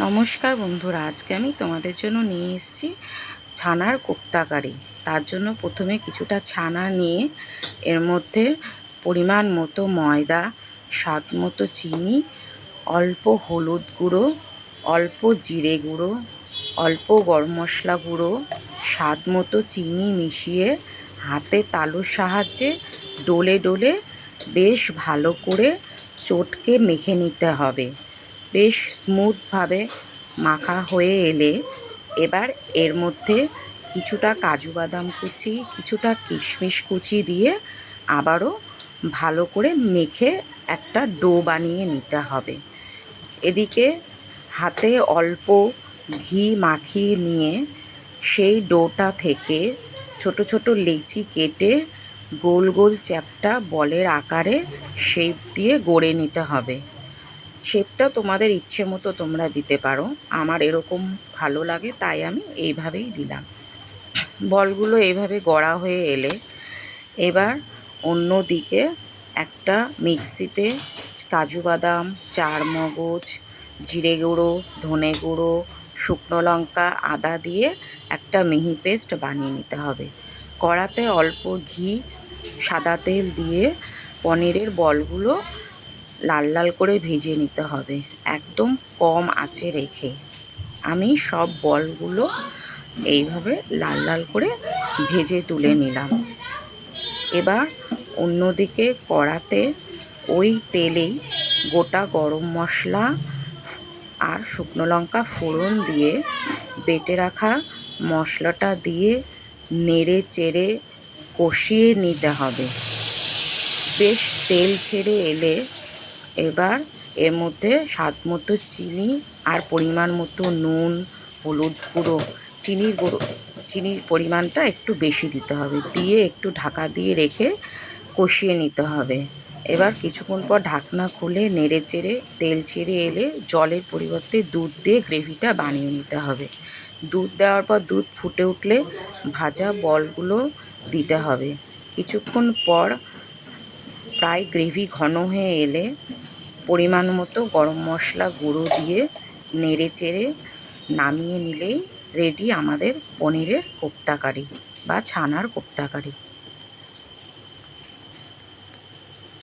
নমস্কার বন্ধুরা, আজকে আমি তোমাদের জন্য নিয়ে এসেছি ছানার কোপ্তা কারি। তার জন্য প্রথমে কিছুটা ছানা নিয়ে এর মধ্যে পরিমাণ মতো ময়দা, স্বাদ মতো চিনি, অল্প হলুদ গুঁড়ো, অল্প জিরে গুঁড়ো, অল্প গরম মশলা গুঁড়ো, স্বাদ মতো চিনি মিশিয়ে হাতে তালুর সাহায্যে ডলে ডলে বেশ ভালো করে চটকে মেখে নিতে হবে। বেশ স্মুথভাবে মাখা হয়ে এলে এবার এর মধ্যে কিছুটা কাজু বাদাম কুচি, কিছুটা কিশমিশ কুচি দিয়ে আবারও ভালো করে মেখে একটা ডো বানিয়ে নিতে হবে। এদিকে হাতে অল্প ঘি মাখিয়ে নিয়ে সেই ডোটা থেকে ছোট ছোট লেচি কেটে গোল গোল চ্যাপ্টা বলের আকারে শেপ দিয়ে গড়ে নিতে হবে। শেপটা তোমাদের ইচ্ছে মতো তোমরা দিতে পারো, আমার এরকম ভালো লাগে তাই আমি এইভাবেই দিলাম। বলগুলো এইভাবে গড়া হয়ে এলে এবার অন্য দিকে একটা মিক্সিতে কাজু বাদাম, চারমগজ, জিরে গুঁড়ো, ধনে গুঁড়ো, শুকনো লঙ্কা, আদা দিয়ে একটা মিহি পেস্ট বানিয়ে নিতে হবে। কড়াতে অল্প ঘি, সাদা তেল দিয়ে পনিরের বলগুলো লাল লাল করে ভেজে নিতে হবে, একদম কম আঁচে রেখে। আমি সব বলগুলো এইভাবে লাল লাল করে ভেজে তুলে নিলাম। এবার অন্যদিকে কড়াতে ওই তেলেই গোটা গরম মশলা আর শুকনো লঙ্কা ফোড়ন দিয়ে বেটে রাখা মশলাটা দিয়ে নেড়ে চেড়ে কষিয়ে নিতে হবে। বেশ তেল ছেড়ে এলে এবার এর মধ্যে স্বাদ মতো চিনি আর পরিমাণ মতো নুন, হলুদ গুঁড়ো, চিনির পরিমাণটা একটু বেশি দিতে হবে, দিয়ে একটু ঢাকা দিয়ে রেখে কষিয়ে নিতে হবে। এবার কিছুক্ষণ পর ঢাকনা খুলে নেড়ে চেড়ে তেল ছেড়ে এলে জলের পরিবর্তে দুধ দিয়ে গ্রেভিটা বানিয়ে নিতে হবে। দুধ দেওয়ার পর দুধ ফুটে উঠলে ভাজা বলগুলো দিতে হবে। কিছুক্ষণ পর প্রায় গ্রেভি ঘন হয়ে এলে পরিমাণ মতো গরম মশলা গুঁড়ো দিয়ে নেড়ে চেড়ে নামিয়ে নিলেই রেডি আমাদের পনিরের কোপ্তা কারি বা ছানার কোপ্তা কারি।